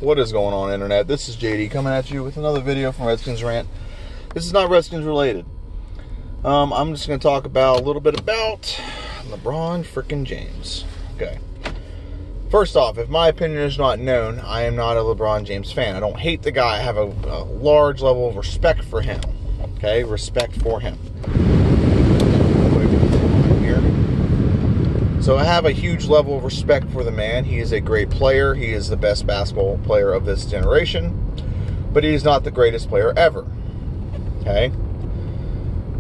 What is going on, internet? This is JD coming at you with another video from Redskins Rant. This is not Redskins related. I'm just going to talk about a little bit about LeBron freaking James. Okay. First off, if my opinion is not known, I am not a LeBron James fan. I don't hate the guy. I have a large level of respect for him. Okay? Respect for him. So I have a huge level of respect for the man. He is a great player. He is the best basketball player of this generation. But he is not the greatest player ever. Okay?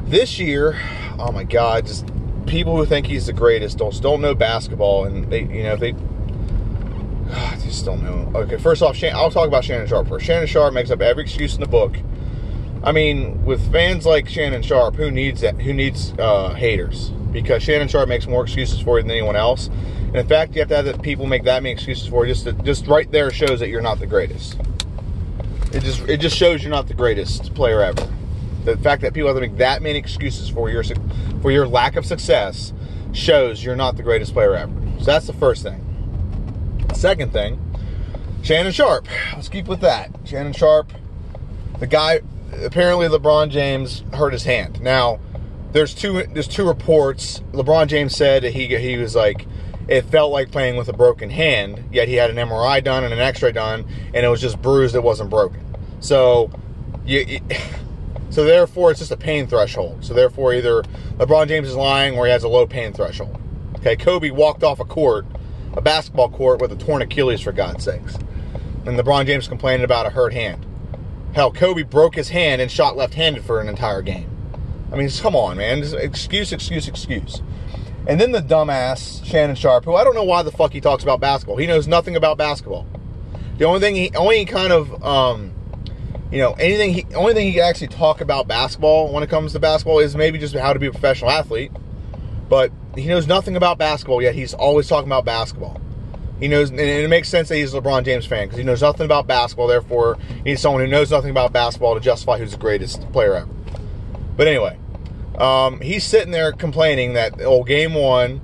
This year, oh my God, just people who think he's the greatest don't know basketball, and they just don't know. Okay, first off, I'll talk about Shannon Sharpe first. Shannon Sharpe makes up every excuse in the book. I mean, with fans like Shannon Sharpe, who needs that? Who needs haters? Because Shannon Sharpe makes more excuses for you than anyone else. And in fact, you have to have that people make that many excuses for you. Just right there shows that you're not the greatest. It just shows you're not the greatest player ever. The fact that people have to make that many excuses for your lack of success shows you're not the greatest player ever. So that's the first thing. Second thing, Shannon Sharpe. Let's keep with that. Shannon Sharpe, the guy, apparently LeBron James hurt his hand. Now, there's two reports. LeBron James said that he was like, it felt like playing with a broken hand, yet he had an MRI done and an X-ray done, and it was just bruised, it wasn't broken. So, so therefore, it's just a pain threshold. So therefore, either LeBron James is lying or he has a low pain threshold. Okay, Kobe walked off a basketball court with a torn Achilles, for God's sakes. And LeBron James complaining about a hurt hand. Hell, Kobe broke his hand and shot left-handed for an entire game. I mean, come on, man. Just excuse. And then the dumbass Shannon Sharpe, who I don't know why the fuck he talks about basketball. He knows nothing about basketball. The only thing he can actually talk about basketball when it comes to basketball is maybe just how to be a professional athlete. But he knows nothing about basketball, yet he's always talking about basketball. He knows, and it makes sense that he's a LeBron James fan because he knows nothing about basketball. Therefore, he needs someone who knows nothing about basketball to justify who's the greatest player ever. But anyway, he's sitting there complaining that, game one,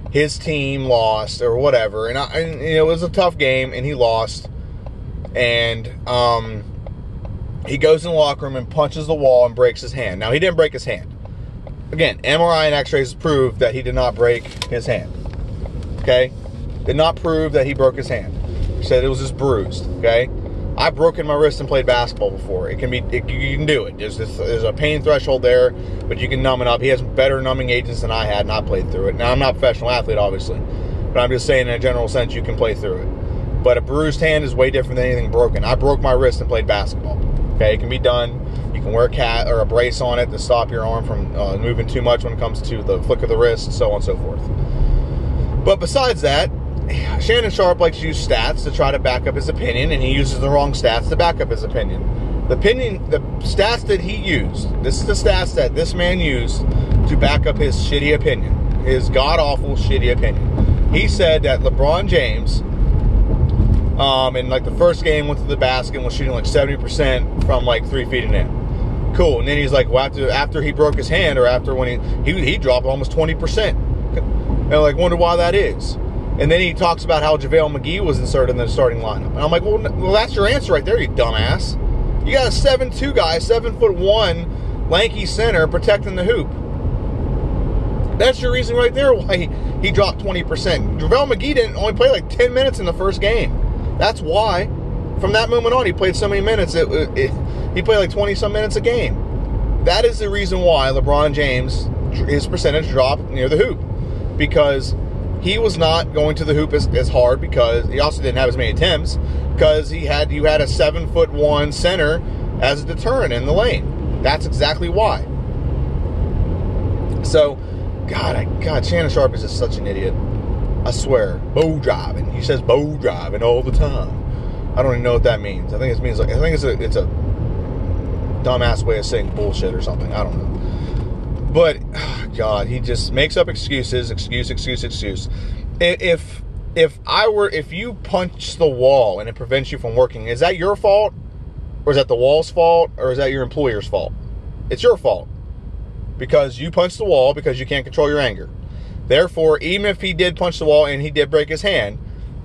his team lost or whatever, and it was a tough game, and he lost, and he goes in the locker room and punches the wall and breaks his hand. Now, he didn't break his hand. Again, MRI and X-rays prove that he did not break his hand. Okay? Did not prove that he broke his hand. He said it was just bruised. Okay? I've broken my wrist and played basketball before. You can do it. There's a pain threshold there, but you can numb it up. He has better numbing agents than I had, and I played through it. Now, I'm not a professional athlete, obviously, but I'm just saying in a general sense you can play through it. But a bruised hand is way different than anything broken. I broke my wrist and played basketball. Okay, it can be done. You can wear a brace on it to stop your arm from moving too much when it comes to the flick of the wrist, and so on and so forth. But besides that, Shannon Sharpe likes to use stats to try to back up his opinion, and he uses the wrong stats to back up his opinion. The stats that he used, this is the stats that this man used to back up his shitty opinion, his god-awful shitty opinion. He said that LeBron James, in like the first game, went to the basket and was shooting like 70% from like 3 feet and in. Cool. And then he's like, well, after he broke his hand, or after when he dropped almost 20%. And I like wonder why that is. And then he talks about how JaVale McGee was inserted in the starting lineup. And I'm like, well, that's your answer right there, you dumbass. You got a 7'2" guy, 7'1", lanky center protecting the hoop. That's your reason right there why he dropped 20%. JaVale McGee didn't only play like 10 minutes in the first game. That's why. From that moment on, he played so many minutes. He played like 20-some minutes a game. That is the reason why LeBron James, his percentage dropped near the hoop. Because he was not going to the hoop as hard, because he also didn't have as many attempts, because you had a 7'1" center as a deterrent in the lane. That's exactly why. So, God, Shannon Sharpe is just such an idiot. I swear. Bow driving. He says bow driving all the time. I don't even know what that means. I think it's a dumbass way of saying bullshit or something. I don't know. But God, he just makes up excuses. Excuse. If you punch the wall and it prevents you from working, is that your fault? Or is that the wall's fault? Or is that your employer's fault? It's your fault. Because you punched the wall because you can't control your anger. Therefore, even if he did punch the wall and he did break his hand,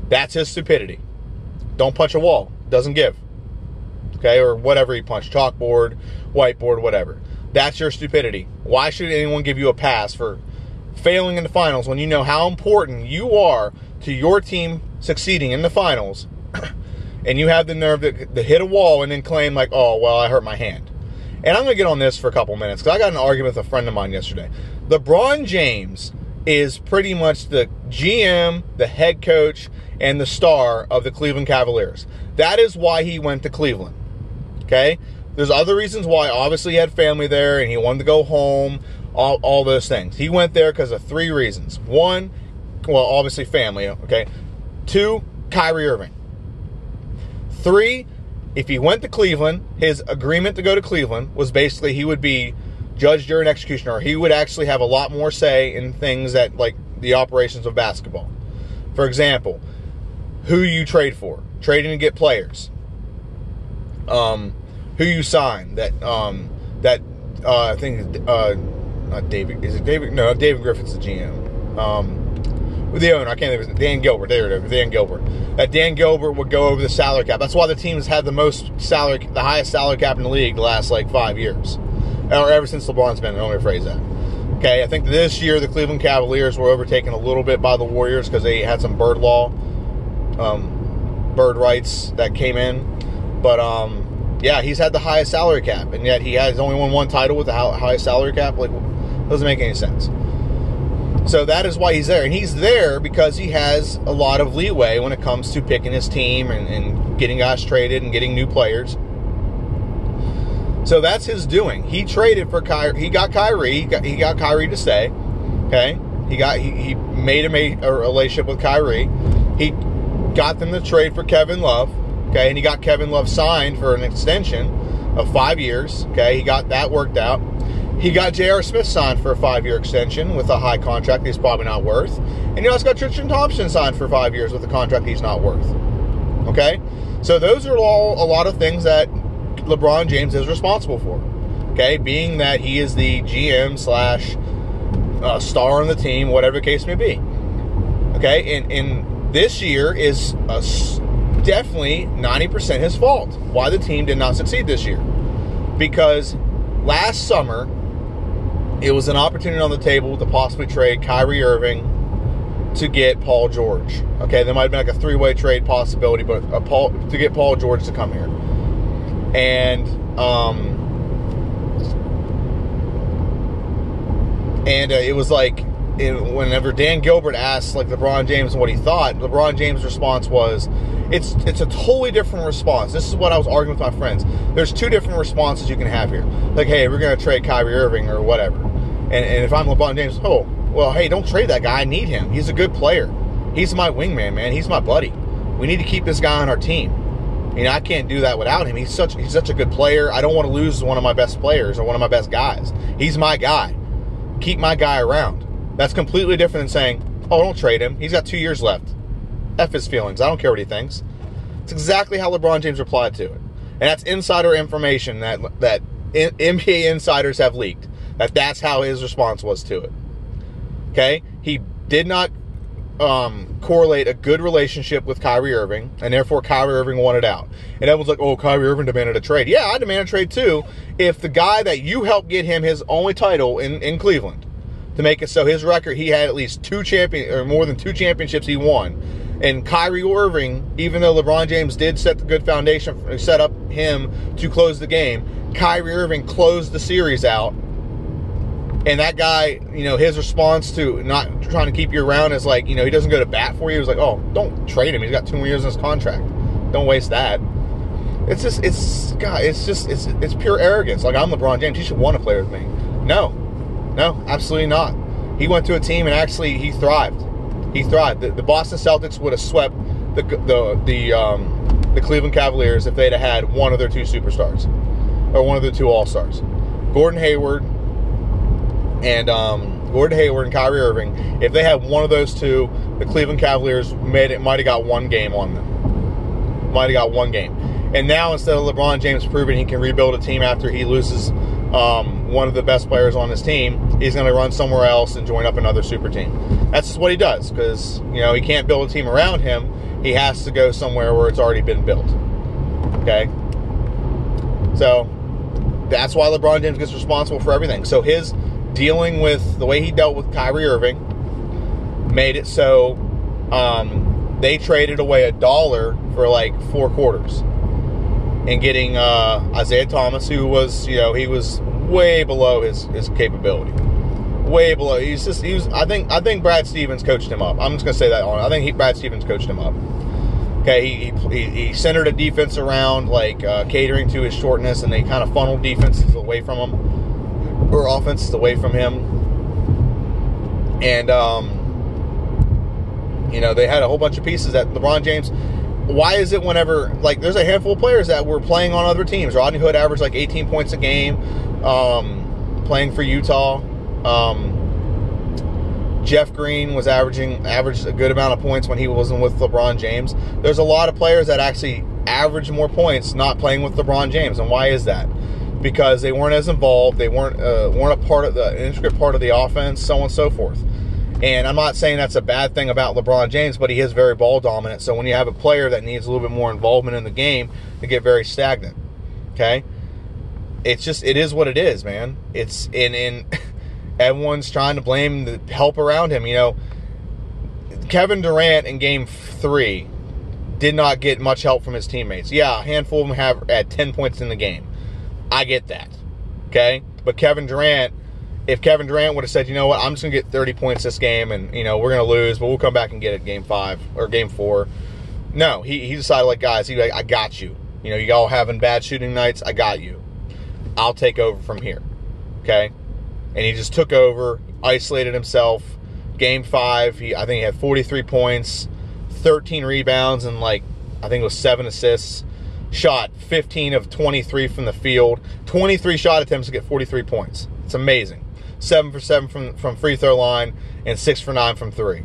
that's his stupidity. Don't punch a wall. doesn't give. Okay, or whatever he punched, chalkboard, whiteboard, whatever. That's your stupidity. Why should anyone give you a pass for failing in the finals when you know how important you are to your team succeeding in the finals, and you have the nerve to hit a wall and then claim like, oh, well, I hurt my hand. And I'm going to get on this for a couple minutes because I got in an argument with a friend of mine yesterday. LeBron James is pretty much the GM, the head coach, and the star of the Cleveland Cavaliers. That is why he went to Cleveland. Okay? There's other reasons why. Obviously, he had family there, and he wanted to go home, all those things. He went there because of 3 reasons. 1, well, obviously family, okay? 2, Kyrie Irving. 3, if he went to Cleveland, his agreement to go to Cleveland was basically he would be judge, jury, and executioner. He would actually have a lot more say in things that, like, the operations of basketball. For example, who you trade for, trading to get players, who you sign. That I think not David. Is it David? No, David Griffin's the GM. With the owner, I can't think of his name. Dan Gilbert. There it is. Dan Gilbert. That Dan Gilbert would go over the salary cap. That's why the team has had the highest salary cap in the league the last 5 years, or ever since LeBron's been. Let me rephrase that. Okay, I think this year the Cleveland Cavaliers were overtaken a little bit by the Warriors because they had some bird rights that came in. But yeah, he's had the highest salary cap, and yet he has only won 1 title with the highest salary cap. Doesn't make any sense. So that is why he's there. And he's there because he has a lot of leeway when it comes to picking his team and getting guys traded and getting new players. So that's his doing. He traded for Kyrie. He got Kyrie. He got Kyrie to stay. Okay? He made a relationship with Kyrie. He got them to trade for Kevin Love. Okay? And he got Kevin Love signed for an extension of 5 years. Okay? He got that worked out. He got J.R. Smith signed for a 5-year extension with a high contract he's probably not worth. And he also got Tristan Thompson signed for 5 years with a contract he's not worth. Okay? So those are all a lot of things that LeBron James is responsible for. Okay? Being that he is the GM / star on the team, whatever the case may be. Okay? And this year is definitely 90% his fault. Why the team did not succeed this year. Because last summer, it was an opportunity on the table to possibly trade Kyrie Irving to get Paul George. Okay, there might have been a 3-way trade possibility, but to get Paul George to come here. And it was whenever Dan Gilbert asked LeBron James what he thought, LeBron James' response was, it's a totally different response. This is what I was arguing with my friends. There's 2 different responses you can have here. Hey, we're going to trade Kyrie Irving or whatever. And if I'm LeBron James, hey, don't trade that guy. I need him. He's a good player. He's my wingman, man. He's my buddy. We need to keep this guy on our team. I can't do that without him. He's such a good player. I don't want to lose one of my best players or one of my best guys. He's my guy. Keep my guy around. That's completely different than saying, don't trade him. He's got 2 years left. F his feelings. I don't care what he thinks. It's exactly how LeBron James replied to it. And that's insider information that NBA insiders have leaked. That's how his response was to it. Okay? He did not correlate a good relationship with Kyrie Irving, and therefore Kyrie Irving wanted out. And everyone's like, Kyrie Irving demanded a trade. Yeah, I demand a trade too, if the guy that you helped get him his only title in Cleveland, to make it so his record, he had at least more than 2 championships he won. And Kyrie Irving, even though LeBron James did set the good foundation, set up him to close the game, Kyrie Irving closed the series out. And that guy, his response to not trying to keep you around is he doesn't go to bat for you. He was like, don't trade him. He's got 2 more years in his contract. Don't waste that. It's pure arrogance. I'm LeBron James. He should want to play with me. No, absolutely not. He went to a team and actually he thrived. He thrived. The Boston Celtics would have swept the Cleveland Cavaliers if they'd have had one of their 2 superstars or one of their 2 all-stars, Gordon Hayward and Kyrie Irving. If they had one of those 2, the Cleveland Cavaliers might have got 1 game on them. Might have got 1 game. And now instead of LeBron James proving he can rebuild a team after he loses one of the best players on his team, he's going to run somewhere else and join up another super team. That's just what he does because, he can't build a team around him. He has to go somewhere where it's already been built. Okay? So, that's why LeBron James gets responsible for everything. So, his dealing with the way he dealt with Kyrie Irving made it so they traded away $1 for like 4 quarters. And getting Isaiah Thomas, who was, he was way below his capability. Way below. I think Brad Stevens coached him up. I'm just gonna say that on. I think Brad Stevens coached him up. Okay, he centered a defense around like catering to his shortness, and they kind of funneled defenses away from him, or offenses away from him. And they had a whole bunch of pieces that LeBron James. Why is it whenever, like, there's a handful of players that were playing on other teams? Rodney Hood averaged like 18 points a game, playing for Utah. Jeff Green was averaged a good amount of points when he wasn't with LeBron James. There's a lot of players that actually average more points not playing with LeBron James. And why is that? Because they weren't as involved. They weren't a part of the intricate part of the offense, so on and so forth. And I'm not saying that's a bad thing about LeBron James, but he is very ball dominant. So when you have a player that needs a little bit more involvement in the game, they get very stagnant. Okay? It is what it is, man. It's in everyone's trying to blame the help around him. Kevin Durant in Game 3 did not get much help from his teammates. Yeah, a handful of them had 10 points in the game. I get that. Okay? But if Kevin Durant would have said, you know what, I'm just going to get 30 points this game, and, we're going to lose, but we'll come back and get it Game 5 or Game 4. No, he decided, like, guys, I got you. You all having bad shooting nights, I got you. I'll take over from here. Okay? And he just took over, isolated himself. Game 5, I think he had 43 points, 13 rebounds, and I think it was 7 assists. Shot 15 of 23 from the field. 23 shot attempts to get 43 points. It's amazing. 7 for 7 from free throw line, and 6 for 9 from 3.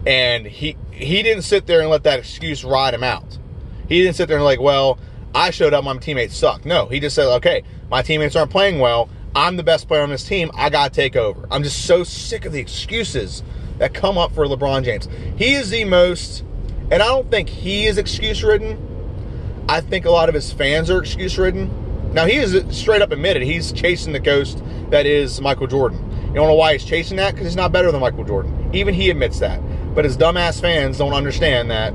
And he didn't sit there and let that excuse ride him out. He didn't sit there and well, I showed up, my teammates suck. No, he just said, okay, my teammates aren't playing well. I'm the best player on this team. I got to take over. I'm just so sick of the excuses that come up for LeBron James. He is the most, and I don't think he is excuse-ridden. I think a lot of his fans are excuse-ridden. Now, he is straight up admitted he's chasing the ghost that is Michael Jordan. You don't know why he's chasing that? Because he's not better than Michael Jordan. Even he admits that. But his dumbass fans don't understand that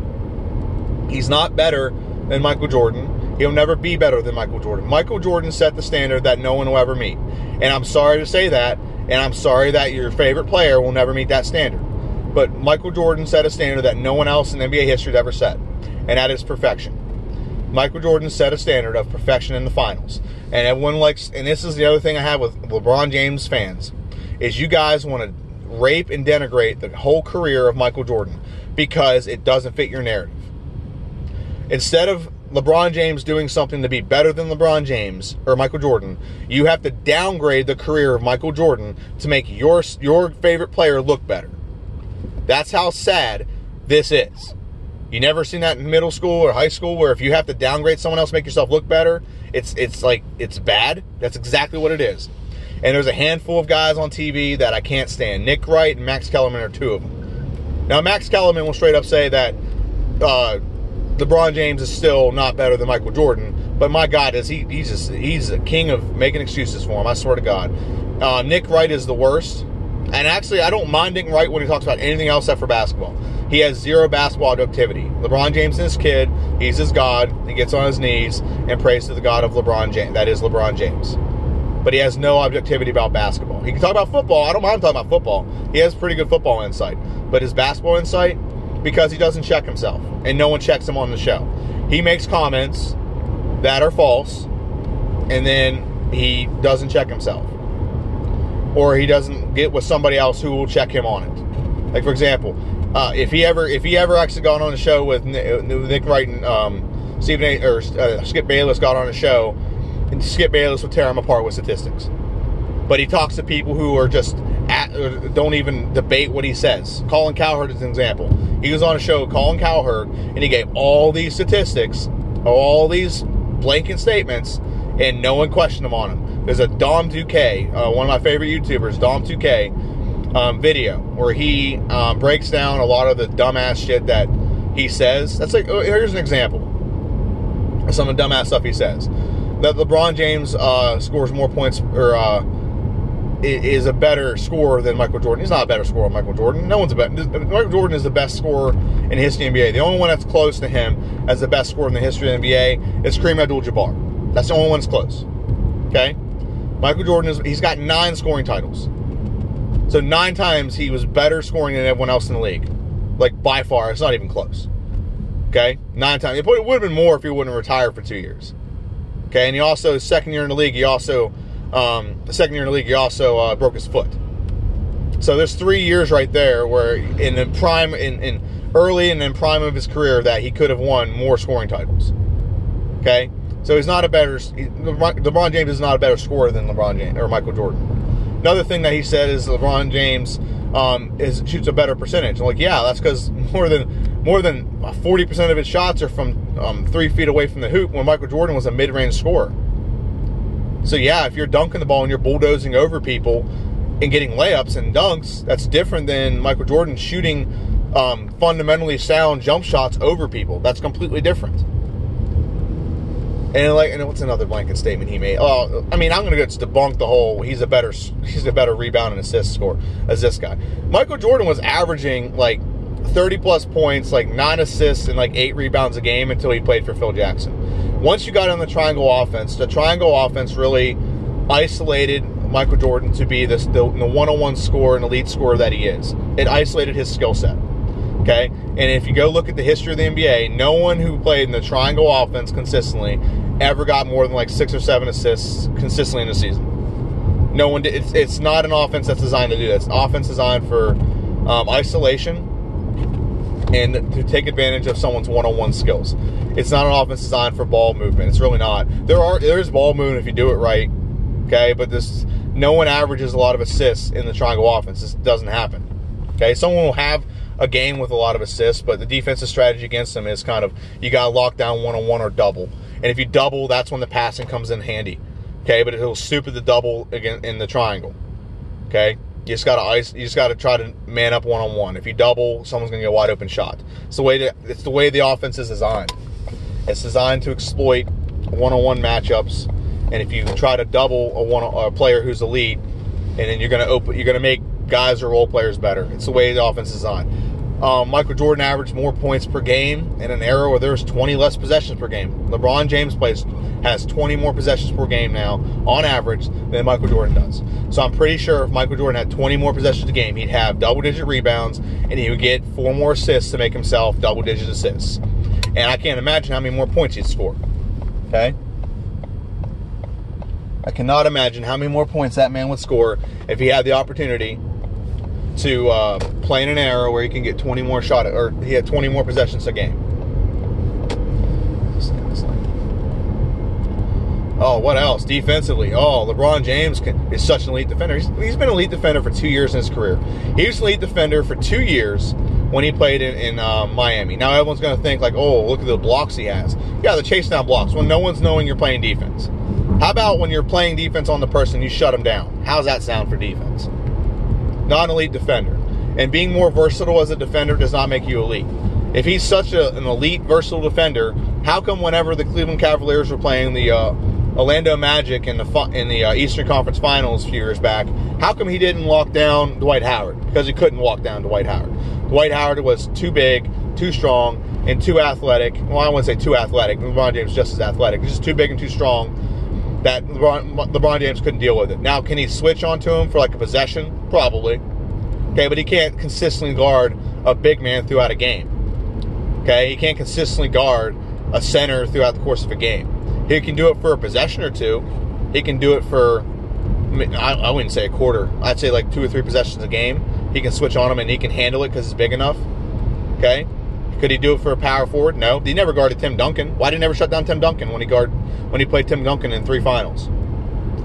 he's not better than Michael Jordan. He'll never be better than Michael Jordan. Michael Jordan set the standard that no one will ever meet. And I'm sorry to say that, and I'm sorry that your favorite player will never meet that standard. But Michael Jordan set a standard that no one else in NBA history has ever set, and that is perfection. Michael Jordan set a standard of perfection in the finals. And everyone likes, and this is the other thing I have with LeBron James fans, is you guys want to rape and denigrate the whole career of Michael Jordan because it doesn't fit your narrative. Instead of LeBron James doing something to be better than LeBron James or Michael Jordan, you have to downgrade the career of Michael Jordan to make your favorite player look better. That's how sad this is. You never seen that in middle school or high school where if you have to downgrade someone else to make yourself look better, it's bad? That's exactly what it is. And there's a handful of guys on TV that I can't stand. Nick Wright and Max Kellerman are 2 of them. Now, Max Kellerman will straight up say that LeBron James is still not better than Michael Jordan, but my God, he's a king of making excuses for him. I swear to God. Nick Wright is the worst, and actually, I don't mind Nick Wright when he talks about anything else except for basketball. He has zero basketball activity. LeBron James is his kid. He's his God. He gets on his knees and prays to the God of LeBron James. That is LeBron James. But he has no objectivity about basketball. He can talk about football. I don't mind talking about football. He has pretty good football insight. But his basketball insight, because he doesn't check himself, and no one checks him on the show. He makes comments that are false, and then he doesn't check himself. Or he doesn't get with somebody else who will check him on it. Like, for example, if he ever actually got on a show with Nick Wright and Skip Bayless got on a show, and Skip Bayless would tear him apart with statistics. But he talks to people who are just don't even debate what he says. Colin Cowherd is an example. He was on a show with Colin Cowherd, and he gave all these statistics, all these blanket statements, and no one questioned him on them. There's a Dom2K, one of my favorite YouTubers, Dom2K, video where he breaks down a lot of the dumbass shit that he says. That's like, here's an example. some of the dumbass stuff he says. That LeBron James scores more points, or is a better scorer than Michael Jordan. He's not a better scorer than Michael Jordan. No one's a better. Michael Jordan is the best scorer in the history of the NBA. The only one that's close to him as the best scorer in the history of the NBA is Kareem Abdul-Jabbar. That's the only one that's close. Okay? Michael Jordan, he's got 9 scoring titles. So 9 times he was better scoring than everyone else in the league. Like, by far. It's not even close. Okay? 9 times. It would have been more if he wouldn't have retired for 2 years. Okay? And he also, second year in the league, he also broke his foot. So there's 3 years right there where in the prime, in early and then prime of his career, that he could have won more scoring titles. Okay? So he's not a better, LeBron James is not a better scorer than LeBron James or Michael Jordan. Another thing that he said is LeBron James shoots a better percentage. I'm like, yeah, that's because more than 40% of his shots are from 3 feet away from the hoop, when Michael Jordan was a mid-range scorer. So yeah, if you're dunking the ball and you're bulldozing over people and getting layups and dunks, that's different than Michael Jordan shooting fundamentally sound jump shots over people. That's completely different. And what's another blanket statement he made? Oh, I mean, I'm going to debunk the whole he's a better rebound and assist scorer as this guy. Michael Jordan was averaging like 30 plus points, like 9 assists and like 8 rebounds a game until he played for Phil Jackson. Once you got on the triangle offense, really isolated Michael Jordan to be the one-on-one scorer and elite scorer that he is. It isolated his skill set. Okay? And if you go look at the history of the NBA, no one who played in the triangle offense consistently ever got more than like 6 or 7 assists consistently in a season. No one did. It's not an offense that's designed to do that. It's an offense designed for isolation and to take advantage of someone's one-on-one skills. It's not an offense designed for ball movement. It's really not. There's ball movement if you do it right. Okay? But no one averages a lot of assists in the triangle offense. This doesn't happen. Okay? Someone will have a game with a lot of assists, but the defensive strategy against them is kind of, you got to lock down one-on-one or double. And if you double, that's when the passing comes in handy. Okay, but it'll stupid the double again in the triangle. Okay, you just gotta try to man up one-on-one. If you double, someone's gonna get a wide open shot. It's the way the offense is designed. It's designed to exploit one-on-one matchups. And if you try to double a player who's elite, and then you're gonna make guys or role players better. It's the way the offense is designed. Michael Jordan averaged more points per game in an era where there's 20 less possessions per game. LeBron James has 20 more possessions per game now, on average, than Michael Jordan does. So I'm pretty sure if Michael Jordan had 20 more possessions a game, he'd have double-digit rebounds, and he would get 4 more assists to make himself double-digit assists. And I can't imagine how many more points he'd score. Okay? I cannot imagine how many more points that man would score if he had the opportunity to play in an era where he can get 20 more shots, or he had 20 more possessions a game. Oh, what else? Defensively. Oh, LeBron James is such an elite defender. He's been an elite defender for 2 years in his career. He was an elite defender for 2 years when he played in Miami. Now everyone's going to think like, oh, look at the blocks he has. Yeah, the chase down blocks when no one's knowing you're playing defense. How about when you're playing defense on the person, you shut him down? How's that sound for defense? Not an elite defender. And being more versatile as a defender does not make you elite. If he's such an elite, versatile defender, how come whenever the Cleveland Cavaliers were playing the Orlando Magic in the Eastern Conference Finals a few years back, how come he didn't lock down Dwight Howard? Because he couldn't walk down Dwight Howard. Dwight Howard was too big, too strong, and too athletic. Well, I wouldn't say too athletic. LeBron James is just as athletic. He's just too big and too strong that LeBron James couldn't deal with it. Now, can he switch onto him for like a possession? Probably. Okay, but he can't consistently guard a big man throughout a game. Okay, he can't consistently guard a center throughout the course of a game. He can do it for a possession or two. He can do it for, I wouldn't say a quarter. I'd say like 2 or 3 possessions a game. He can switch on him and he can handle it because he's big enough. Okay? Could he do it for a power forward? No. He never guarded Tim Duncan. Why did he never shut down Tim Duncan when he played Tim Duncan in 3 finals?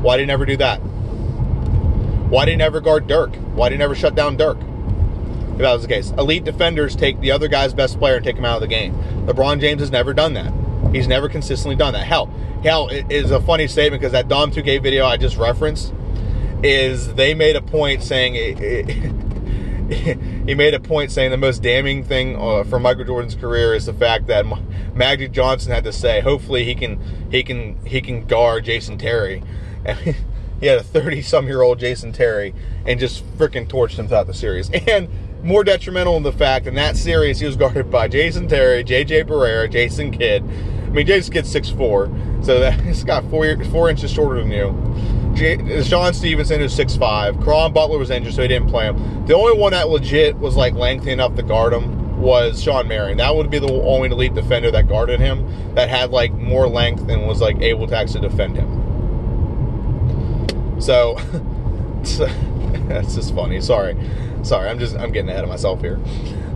Why did he never do that? Why did he never guard Dirk? Why did he never shut down Dirk? If that was the case. Elite defenders take the other guy's best player and take him out of the game. LeBron James has never done that. He's never consistently done that. Hell, it is a funny statement because that Dom 2K video I just referenced is they made a point saying he made a point saying the most damning thing for Michael Jordan's career is the fact that Magic Johnson had to say, hopefully he can guard Jason Terry. And he had a 30-some-year-old Jason Terry and just freaking torched him throughout the series. And more detrimental in the fact, in that series, he was guarded by Jason Terry, J.J. Barrera, Jason Kidd. I mean, Jason Kidd's 6'4", so he's got 4 inches shorter than you. Sean Stevenson, who's 6'5". Caron Butler was injured, so he didn't play him. The only one that legit was, like, lengthy enough to guard him was Sean Marion. That would be the only elite defender that guarded him, that had, like, more length and was, like, able to actually defend him. So, that's just funny. Sorry, I'm getting ahead of myself here.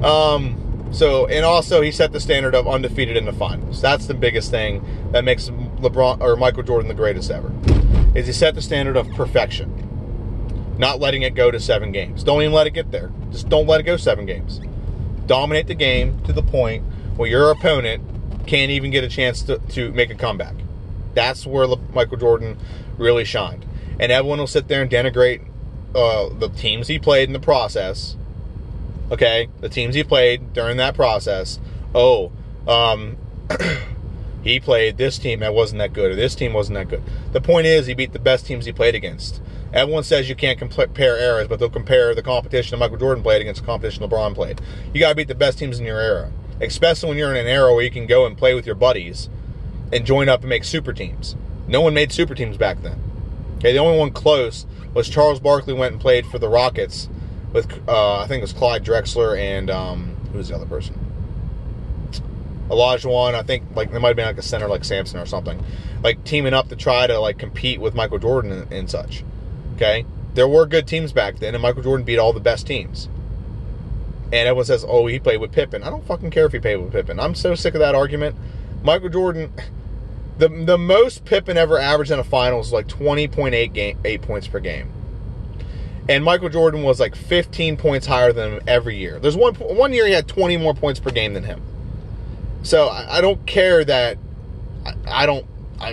And also he set the standard of undefeated in the finals. That's the biggest thing that makes LeBron or Michael Jordan the greatest ever. Is he set the standard of perfection, not letting it go to 7 games. Don't even let it get there. Just don't let it go 7 games. Dominate the game to the point where your opponent can't even get a chance to make a comeback. That's where Michael Jordan really shined. And everyone will sit there and denigrate the teams he played in the process. Okay? The teams he played during that process. He played this team that wasn't that good, or this team wasn't that good. The point is, he beat the best teams he played against. Everyone says you can't compare eras, but they'll compare the competition that Michael Jordan played against the competition LeBron played. You got to beat the best teams in your era. Especially when you're in an era where you can go and play with your buddies and join up and make super teams. No one made super teams back then. Okay, the only one close was Charles Barkley went and played for the Rockets with, I think it was Clyde Drexler and, who was the other person? Olajuwon, I think, like, there might have been, like, a center like Sampson or something. Like, teaming up to try to, like, compete with Michael Jordan and such. Okay? There were good teams back then, and Michael Jordan beat all the best teams. And everyone says, oh, he played with Pippen. I don't fucking care if he played with Pippen. I'm so sick of that argument. Michael Jordan... The most Pippen ever averaged in a finals was like 20.8 points per game. And Michael Jordan was like 15 points higher than him every year. There's one year he had 20 more points per game than him. So I don't care that I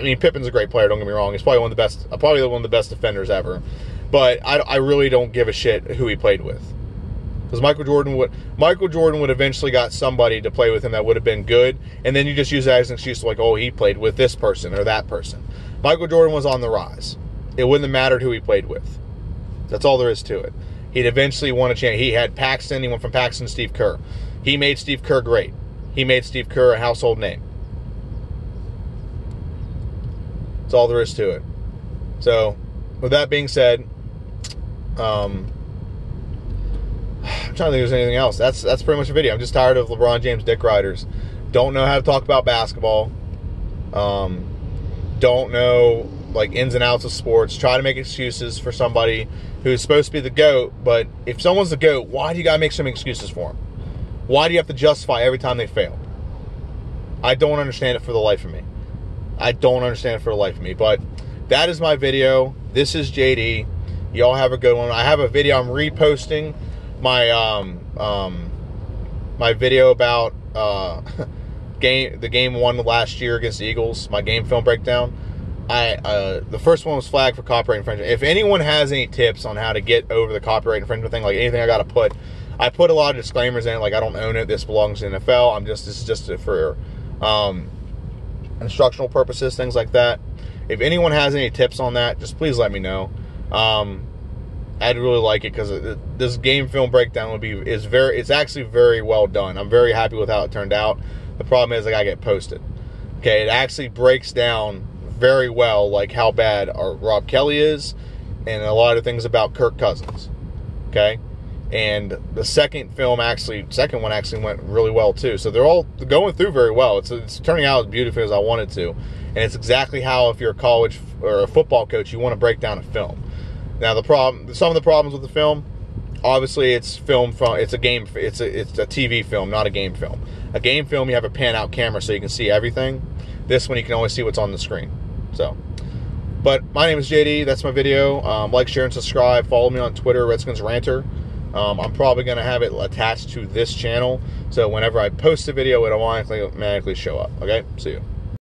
mean, Pippen's a great player, don't get me wrong. He's probably one of the best defenders ever. But I really don't give a shit who he played with. Because Michael Jordan would eventually got somebody to play with him that would have been good, and then you just use that as an excuse like, oh, he played with this person or that person. Michael Jordan was on the rise. It wouldn't have mattered who he played with. That's all there is to it. He'd eventually won a chance. He had Paxson. He went from Paxson to Steve Kerr. He made Steve Kerr great. He made Steve Kerr a household name. That's all there is to it. So, with that being said, I'm trying to think if there's anything else. That's pretty much the video. I'm just tired of LeBron James dick riders. Don't know how to talk about basketball. Don't know, like, ins and outs of sports. Try to make excuses for somebody who's supposed to be the GOAT. But if someone's the GOAT, why do you gotta make some excuses for them? Why do you have to justify every time they fail? I don't understand it for the life of me. But that is my video. This is JD. Y'all have a good one. I have a video. I'm reposting my my video about the game won last year against the Eagles. My game film breakdown. The first one was flagged for copyright infringement. If anyone has any tips on how to get over the copyright infringement thing, like anything I put a lot of disclaimers in it, like I don't own it, this belongs to the NFL. This is just for instructional purposes, things like that. If anyone has any tips on that, just please let me know. I'd really like it because this game film breakdown it's actually very well done. I'm very happy with how it turned out. The problem is I gotta get posted. Okay, it actually breaks down very well, like how bad Rob Kelly is, and a lot of things about Kirk Cousins. Okay, and the second one actually went really well too. So they're all going through very well. It's turning out as beautifully as I wanted to, and it's exactly how, if you're a college or a football coach, you want to break down a film. Now some of the problems with the film, obviously it's a TV film, not a game film. A game film, you have a pan out camera so you can see everything. This one you can only see what's on the screen. So, but my name is JD. That's my video. Like, share, and subscribe. Follow me on Twitter, Redskins Ranter. I'm probably going to have it attached to this channel, so whenever I post a video, it'll automatically show up. Okay, see you.